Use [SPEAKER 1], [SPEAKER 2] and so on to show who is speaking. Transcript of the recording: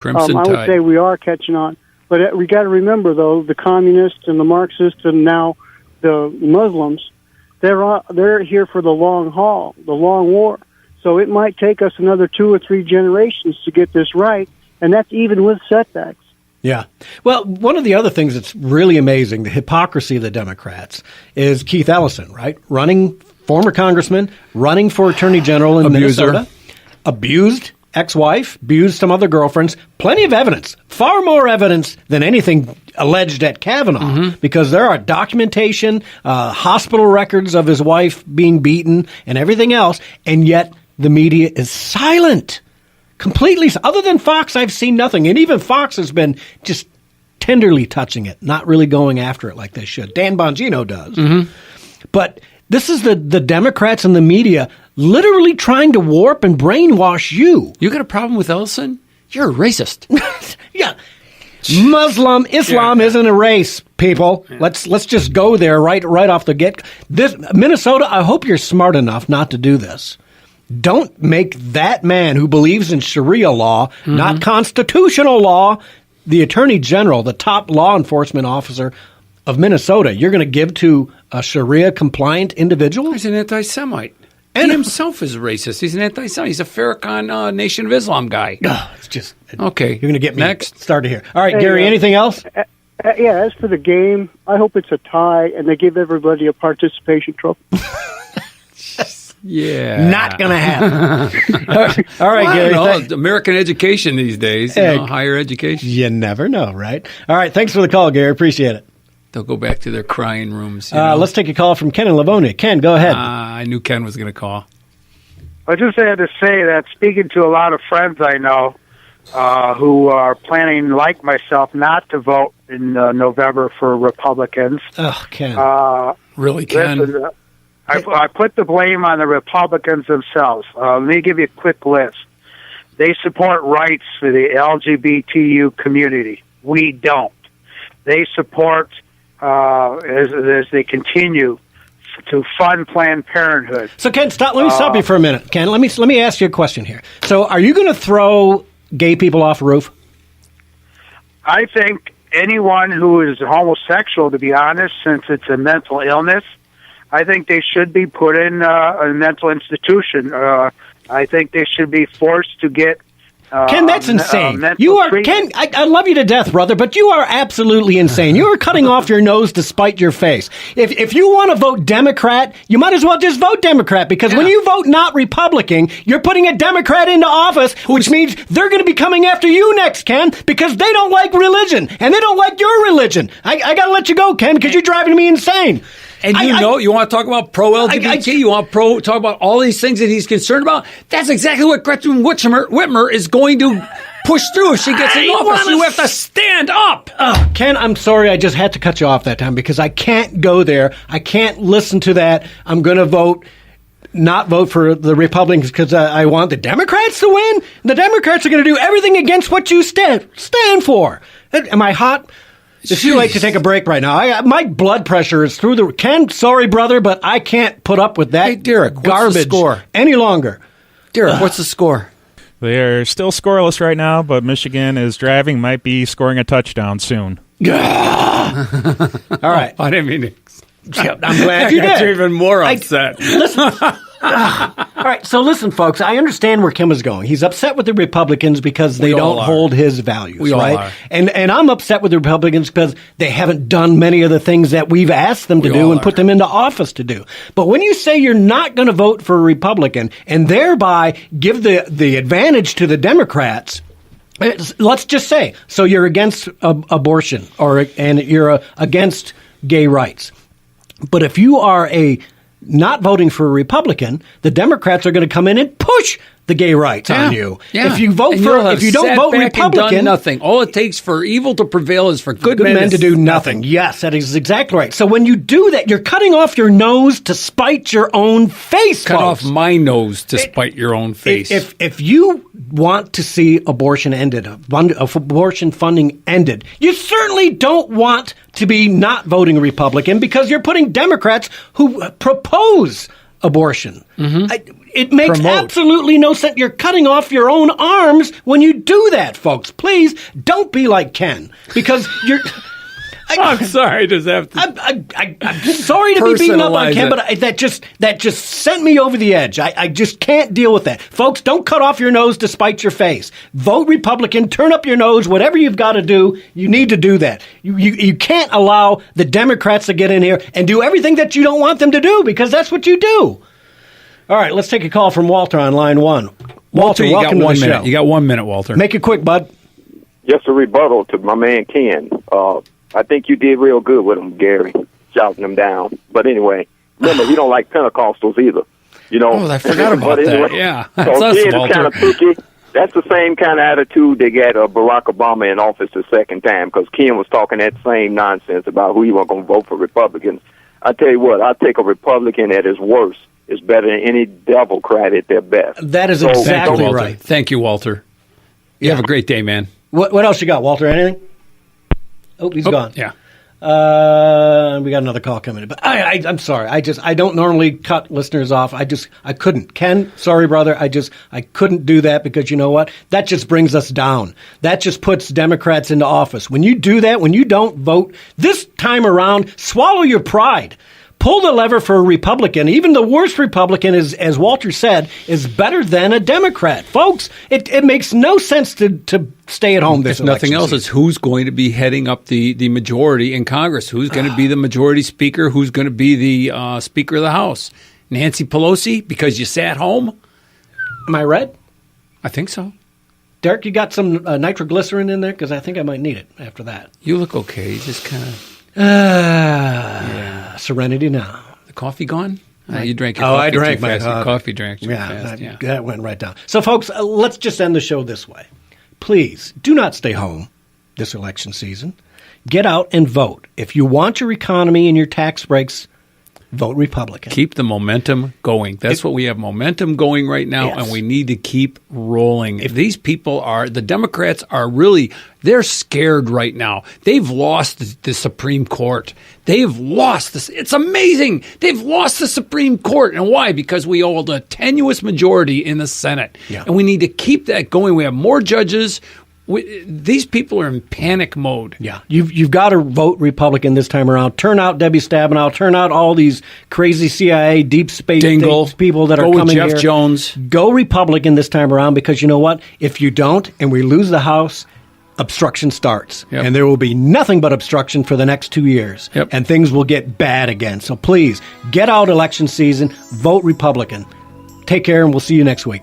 [SPEAKER 1] Crimson
[SPEAKER 2] I would
[SPEAKER 1] Tide.
[SPEAKER 2] say we are catching on. But we got to remember, though, the communists and the Marxists and now the Muslims, they're here for the long haul, the long war. So it might take us another 2 or 3 generations to get this right, and that's even with setbacks.
[SPEAKER 3] Yeah. Well, one of the other things that's really amazing, the hypocrisy of the Democrats, is Keith Ellison, right? Former congressman, running for attorney general in Minnesota, abused ex-wife, abused some other girlfriends, plenty of evidence, far more evidence than anything alleged at Kavanaugh, because there are documentation, hospital records of his wife being beaten and everything else, and yet the media is silent. Completely. Other than Fox, I've seen nothing. And even Fox has been just tenderly touching it, not really going after it like they should. Dan Bongino does. But this is the Democrats and the media literally trying to warp and brainwash you.
[SPEAKER 1] You got a problem with Ellison? You're a racist.
[SPEAKER 3] Yeah. Islam isn't a race, people. Yeah. Let's just go there right off the get. Minnesota, I hope you're smart enough not to do this. Don't make that man who believes in Sharia law, not constitutional law, the attorney general, the top law enforcement officer of Minnesota, you're going to give to a Sharia-compliant individual?
[SPEAKER 1] He's an anti-Semite. And he himself is a racist. He's an anti-Semite. He's a Farrakhan Nation of Islam guy.
[SPEAKER 3] It's just...
[SPEAKER 1] Okay.
[SPEAKER 3] You're going to get me
[SPEAKER 1] next
[SPEAKER 3] started here. All right, Gary, anything else?
[SPEAKER 2] Yeah, as for the game, I hope it's a tie and they give everybody a participation trophy.
[SPEAKER 1] Yeah.
[SPEAKER 3] Not going to happen. All right,
[SPEAKER 1] well,
[SPEAKER 3] Gary.
[SPEAKER 1] American education these days, higher education.
[SPEAKER 3] You never know, right? All right, thanks for the call, Gary. Appreciate it.
[SPEAKER 1] They'll go back to their crying rooms.
[SPEAKER 3] Let's take a call from Ken in Livonia. Ken, go ahead.
[SPEAKER 1] I knew Ken was going to call.
[SPEAKER 4] I just had to say that speaking to a lot of friends I know who are planning, like myself, not to vote in November for Republicans.
[SPEAKER 3] Oh, Ken.
[SPEAKER 1] Really, Ken?
[SPEAKER 4] Listen, I put the blame on the Republicans themselves. Let me give you a quick list. They support rights for the LGBTQ community. We don't. They support, as they continue, to fund Planned Parenthood.
[SPEAKER 3] So, Ken, let me stop you for a minute. Ken, let me ask you a question here. So, are you going to throw gay people off a roof?
[SPEAKER 4] I think anyone who is homosexual, to be honest, since it's a mental illness, I think they should be put in a mental institution. I think they should be forced to get
[SPEAKER 3] Ken, that's insane. You are Ken. I love you to death, brother, but you are absolutely insane. You are cutting off your nose to spite your face. If you want to vote Democrat, you might as well just vote Democrat, because when you vote not Republican, you're putting a Democrat into office, which means they're going to be coming after you next, Ken, because they don't like religion and they don't like your religion. I got to let you go, Ken, because you're driving me insane.
[SPEAKER 1] And you want to talk about pro-LGBT, you want to talk about all these things that he's concerned about? That's exactly what Gretchen Whitmer is going to push through if she gets in office. You have to stand up.
[SPEAKER 3] Ken, I'm sorry. I just had to cut you off that time because I can't go there. I can't listen to that. I'm going to not vote for the Republicans because I want the Democrats to win. The Democrats are going to do everything against what you stand for. Am I hot? It's too late to take a break right now. My blood pressure is through the... Ken, sorry, brother, but I can't put up with that garbage
[SPEAKER 1] the score?
[SPEAKER 3] Any longer.
[SPEAKER 1] Derek, what's the score?
[SPEAKER 5] They are still scoreless right now, but Michigan is driving, might be scoring a touchdown soon.
[SPEAKER 3] All right.
[SPEAKER 1] I didn't mean
[SPEAKER 3] to... I'm glad you did.
[SPEAKER 1] You're even more upset.
[SPEAKER 3] Listen... All right, so listen, folks, I understand where Kim is going. He's upset with the Republicans because they don't hold his values,
[SPEAKER 1] we
[SPEAKER 3] right?
[SPEAKER 1] All are.
[SPEAKER 3] And I'm upset with the Republicans because they haven't done many of the things that we've asked them to do and put them into office to do. But when you say you're not going to vote for a Republican and thereby give the advantage to the Democrats, let's just say, so you're against abortion and you're against gay rights. But if you are not voting for a Republican, the Democrats are going to come in and push the gay rights on you.
[SPEAKER 1] Yeah.
[SPEAKER 3] If you don't vote Republican,
[SPEAKER 1] nothing. All it takes for evil to prevail is for good
[SPEAKER 3] men to do nothing. Yes, that is exactly right. So when you do that, you're cutting off your nose to spite your own face.
[SPEAKER 1] Cut
[SPEAKER 3] folks.
[SPEAKER 1] off my nose to spite your own face.
[SPEAKER 3] If you want to see abortion ended, abortion funding ended, you certainly don't want to be not voting Republican because you're putting Democrats who propose abortion. It makes absolutely no sense. You're cutting off your own arms when you do that, folks. Please don't be like Ken, because you're.
[SPEAKER 1] I'm sorry, I just have to.
[SPEAKER 3] I'm sorry to be beating up on Ken, but that just sent me over the edge. I just can't deal with that. Folks, don't cut off your nose to spite your face. Vote Republican, turn up your nose, whatever you've got to do, you need to do that. You can't allow the Democrats to get in here and do everything that you don't want them to do, because that's what you do. All right, let's take a call from Walter on line 1. Walter,
[SPEAKER 1] you
[SPEAKER 3] welcome
[SPEAKER 1] got 1
[SPEAKER 3] to the
[SPEAKER 1] minute.
[SPEAKER 3] show.
[SPEAKER 1] You got 1 minute, Walter.
[SPEAKER 3] Make it quick, bud.
[SPEAKER 6] Just a rebuttal to my man Ken. I think you did real good with him, Gary, shouting him down. But anyway, remember, he don't like Pentecostals either. You know.
[SPEAKER 1] Oh, I forgot about that. Yeah,
[SPEAKER 6] that's us, Walter. Kind of kooky. That's the same kind of attitude they got Barack Obama in office the second time, because Ken was talking that same nonsense about who he was going to vote for Republicans. I tell you what, I'll take a Republican at his worst is better than any Democrat at their best.
[SPEAKER 3] That is exactly right.
[SPEAKER 1] Thank you, Walter. You have a great day, man.
[SPEAKER 3] What else you got, Walter? Anything? Oh, he's gone.
[SPEAKER 1] Yeah.
[SPEAKER 3] We got another call coming in. But I'm sorry. I don't normally cut listeners off. I couldn't. Ken, sorry, brother. I couldn't do that, because you know what? That just brings us down. That just puts Democrats into office. When you do that, when you don't vote this time around, swallow your pride. Pull the lever for a Republican. Even the worst Republican, as Walter said, is better than a Democrat. Folks, it makes no sense to stay at home this election.
[SPEAKER 1] If nothing else, it's who's going to be heading up the majority in Congress. Who's going to be the majority speaker? Who's going to be the Speaker of the House? Nancy Pelosi, because you sat home?
[SPEAKER 3] Am I right?
[SPEAKER 1] I think so.
[SPEAKER 3] Derek, you got some nitroglycerin in there? Because I think I might need it after that.
[SPEAKER 1] You look okay. You just kind of...
[SPEAKER 3] Serenity now.
[SPEAKER 1] The coffee gone? You drank your coffee
[SPEAKER 3] I drank my
[SPEAKER 1] coffee drank too fast.
[SPEAKER 3] That went right down. So, folks, let's just end the show this way. Please, do not stay home this election season. Get out and vote. If you want your economy and your tax breaks, vote Republican.
[SPEAKER 1] Keep the momentum going. That's what we have momentum going right now, and we need to keep rolling. If these people the Democrats are really, they're scared right now. They've lost the Supreme Court. They've lost this. It's amazing. They've lost the Supreme Court. And why? Because we hold a tenuous majority in the Senate. Yeah. And we need to keep that going. We have more judges. These people are in panic mode.
[SPEAKER 3] Yeah, you've got to vote Republican this time around. Turn out Debbie Stabenow. Turn out all these crazy CIA, deep space people that are coming here.
[SPEAKER 1] Go with Jeff Jones.
[SPEAKER 3] Go Republican this time around, because you know what? If you don't and we lose the House, obstruction starts. Yep. And there will be nothing but obstruction for the next 2 years.
[SPEAKER 1] Yep.
[SPEAKER 3] And things will get bad again. So please, get out election season. Vote Republican. Take care, and we'll see you next week.